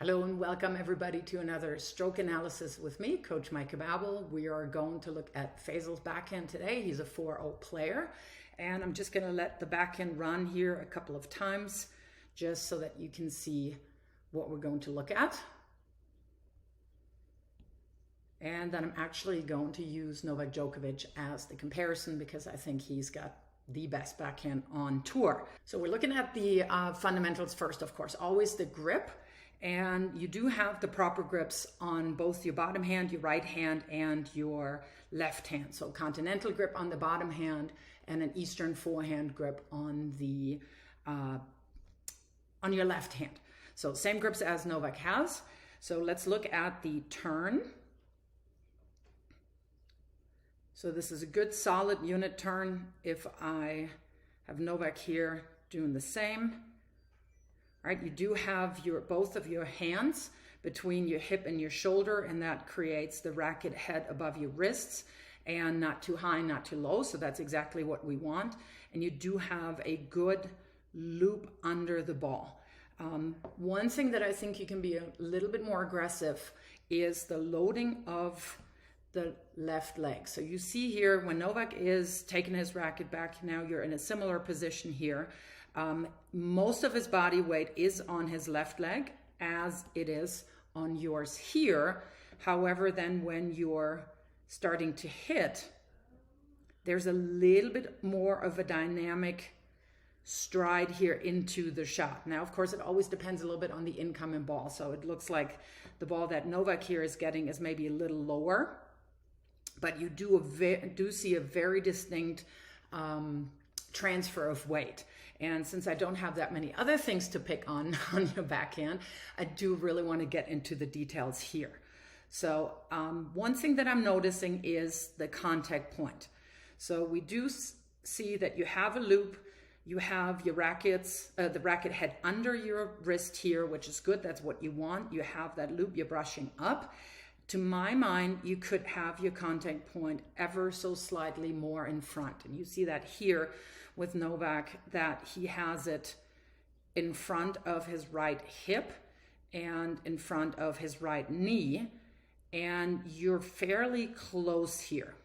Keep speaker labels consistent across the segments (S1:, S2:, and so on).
S1: Hello and welcome everybody to another stroke analysis with me, Coach Mike Babel. We are going to look at Faisal's backhand today. He's a 4-0 player, and I'm just going to let the backhand run here a couple of times just so that you can see what we're going to look at. And then I'm actually going to use Novak Djokovic as the comparison because I think he's got the best backhand on tour. So we're looking at the fundamentals first, of course, always the grip. And you do have the proper grips on both your bottom hand, your right hand, and your left hand. So continental grip on the bottom hand and an Eastern forehand grip on the on your left hand. So same grips as Novak has. So let's look at the turn. So this is a good solid unit turn. If I have Novak here doing the same. All right, you do have both of your hands between your hip and your shoulder, and that creates the racket head above your wrists and not too high, not too low. So that's exactly what we want. And you do have a good loop under the ball. One thing that I think you can be a little bit more aggressive is the loading of the left leg. So you see here when Novak is taking his racket back, now you're in a similar position here. Most of his body weight is on his left leg as it is on yours here. However, then when you're starting to hit, there's a little bit more of a dynamic stride here into the shot. Now, of course, it always depends a little bit on the incoming ball. So it looks like the ball that Novak here is getting is maybe a little lower, but you do see a very distinct transfer of weight. And since I don't have that many other things to pick on your backhand, I do really want to get into the details here. So one thing that I'm noticing is the contact point. So we do see that you have a loop, you have your the racket head under your wrist here, which is good. That's what you want. You have that loop, you're brushing up. To my mind, you could have your contact point ever so slightly more in front. And you see that here with Novak, that he has it in front of his right hip and in front of his right knee. And you're fairly close here.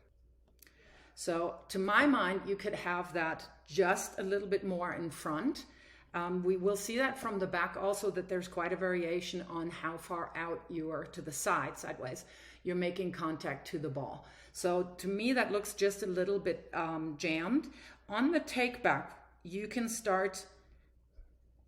S1: So to my mind, you could have that just a little bit more in front. We will see that from the back also, that there's quite a variation on how far out you are to the side, sideways, you're making contact to the ball. So to me, that looks just a little bit jammed. On the take back, you can start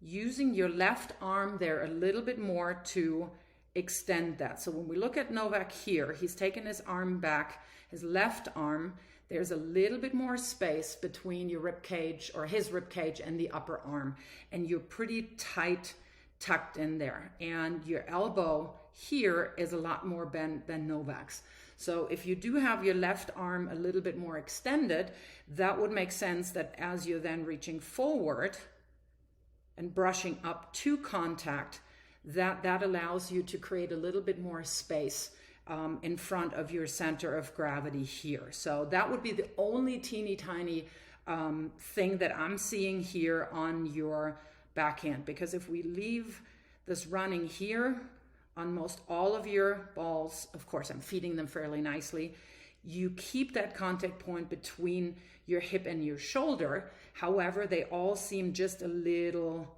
S1: using your left arm there a little bit more to extend that. So when we look at Novak here, he's taken his arm back, his left arm, there's a little bit more space between your rib cage or his rib cage and the upper arm, and you're pretty tight tucked in there. And your elbow here is a lot more bent than Novak's. So if you do have your left arm a little bit more extended, that would make sense that as you're then reaching forward and brushing up to contact, that allows you to create a little bit more space in front of your center of gravity here. So that would be the only teeny tiny thing that I'm seeing here on your backhand. Because if we leave this running here on most all of your balls, of course I'm feeding them fairly nicely, you keep that contact point between your hip and your shoulder. However, they all seem just a little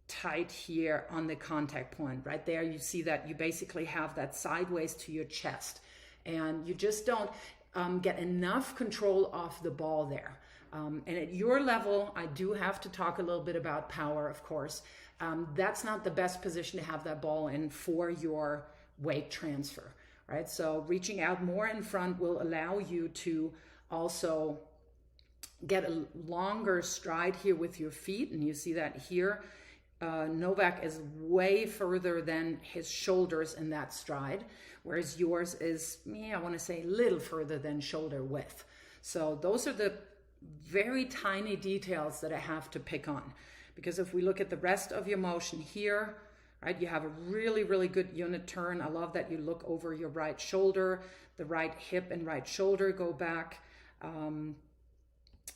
S1: tight here on the contact point. Right there, you see that you basically have that sideways to your chest, and you just don't get enough control off the ball there. And at your level, I do have to talk a little bit about power, of course. That's not the best position to have that ball in for your weight transfer, right? So reaching out more in front will allow you to also get a longer stride here with your feet, and you see that here. Novak is way further than his shoulders in that stride, whereas yours is, I want to say, a little further than shoulder width. So those are the very tiny details that I have to pick on. Because if we look at the rest of your motion here, right, you have a really, really good unit turn. I love that you look over your right shoulder, the right hip and right shoulder go back.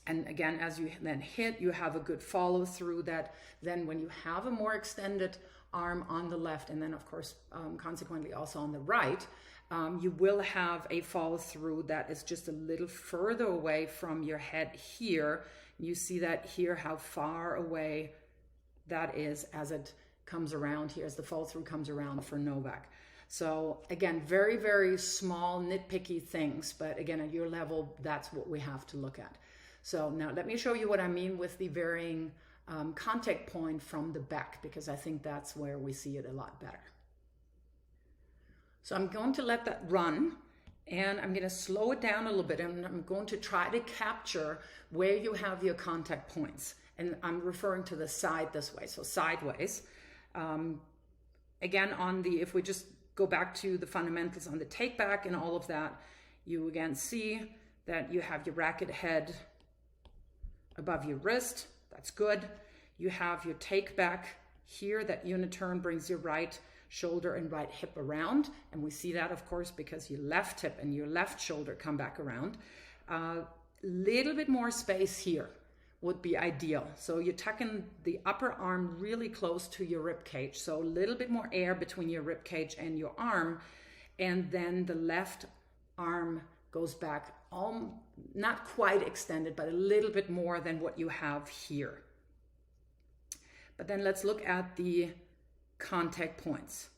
S1: And again, as you then hit, you have a good follow through that. Then when you have a more extended arm on the left, and then of course consequently also on the right, you will have a follow through that is just a little further away from your head here. You see that here, how far away that is as it comes around here, as the follow through comes around for Novak. So again, very, very small nitpicky things, but again, at your level, that's what we have to look at. So now let me show you what I mean with the varying contact point from the back, because I think that's where we see it a lot better. So I'm going to let that run, and I'm going to slow it down a little bit, and I'm going to try to capture where you have your contact points. And I'm referring to the side this way, so sideways. Again, if we just go back to the fundamentals on the take back and all of that, you again see that you have your racket head above your wrist. That's good. You have your take back here. That unit turn brings your right shoulder and right hip around. And we see that, of course, because your left hip and your left shoulder come back around. Little bit more space here would be ideal. So you're tucking the upper arm really close to your rib cage. So a little bit more air between your rib cage and your arm. And then the left arm goes back, not quite extended, but a little bit more than what you have here. But then let's look at the contact points.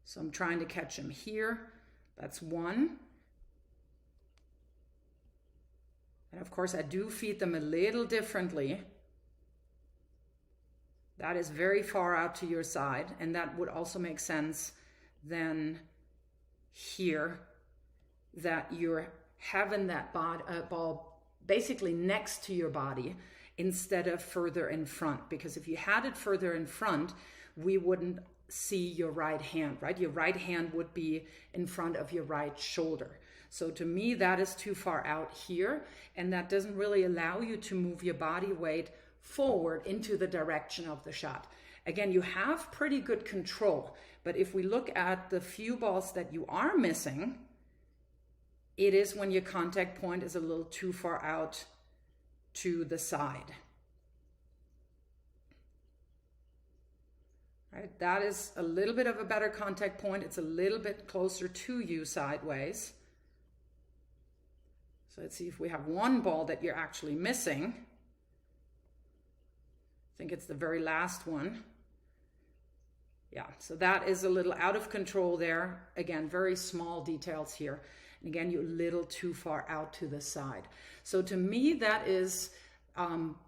S1: So I'm trying to catch them here. That's one. And of course, I do feed them a little differently. That is very far out to your side, and that would also make sense than here, that you're having that ball basically next to your body instead of further in front. Because if you had it further in front, we wouldn't see your right hand, right? Your right hand would be in front of your right shoulder. So to me, that is too far out here, and that doesn't really allow you to move your body weight forward into the direction of the shot. Again, you have pretty good control, but if we look at the few balls that you are missing, it is when your contact point is a little too far out to the side. Right? That is a little bit of a better contact point. It's a little bit closer to you sideways. So let's see if we have one ball that you're actually missing. I think it's the very last one. Yeah, so that is a little out of control there. Again, very small details here. And again, you're a little too far out to the side. So to me, that is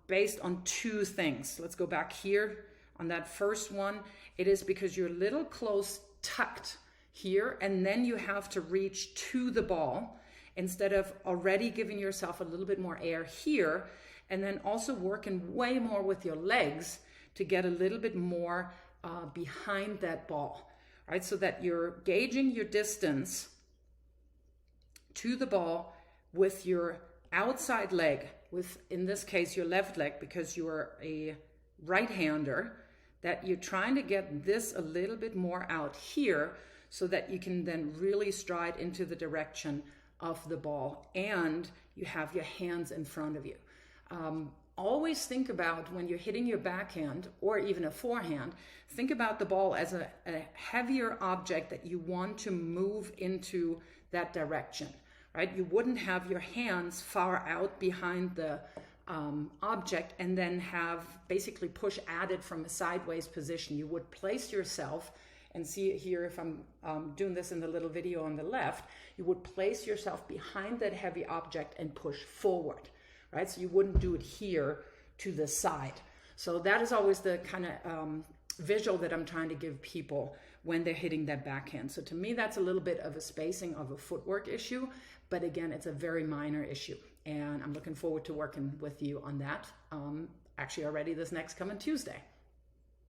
S1: based on two things. Let's go back here on that first one. It is because you're a little close tucked here, and then you have to reach to the ball instead of already giving yourself a little bit more air here, and then also working way more with your legs to get a little bit more behind that ball, right? So that you're gauging your distance to the ball with your outside leg, with, in this case, your left leg, because you're a right-hander, that you're trying to get this a little bit more out here so that you can then really stride into the direction of the ball, and you have your hands in front of you. Always think about when you're hitting your backhand or even a forehand, think about the ball as a heavier object that you want to move into that direction, right? You wouldn't have your hands far out behind the object and then have basically push added from a sideways position. You would place yourself, and see it here if I'm doing this in the little video on the left, you would place yourself behind that heavy object and push forward, right? So you wouldn't do it here to the side. So that is always the kind of visual that I'm trying to give people when they're hitting that backhand. So to me, that's a little bit of a spacing of a footwork issue, but again, it's a very minor issue. And I'm looking forward to working with you on that, actually already this next coming Tuesday.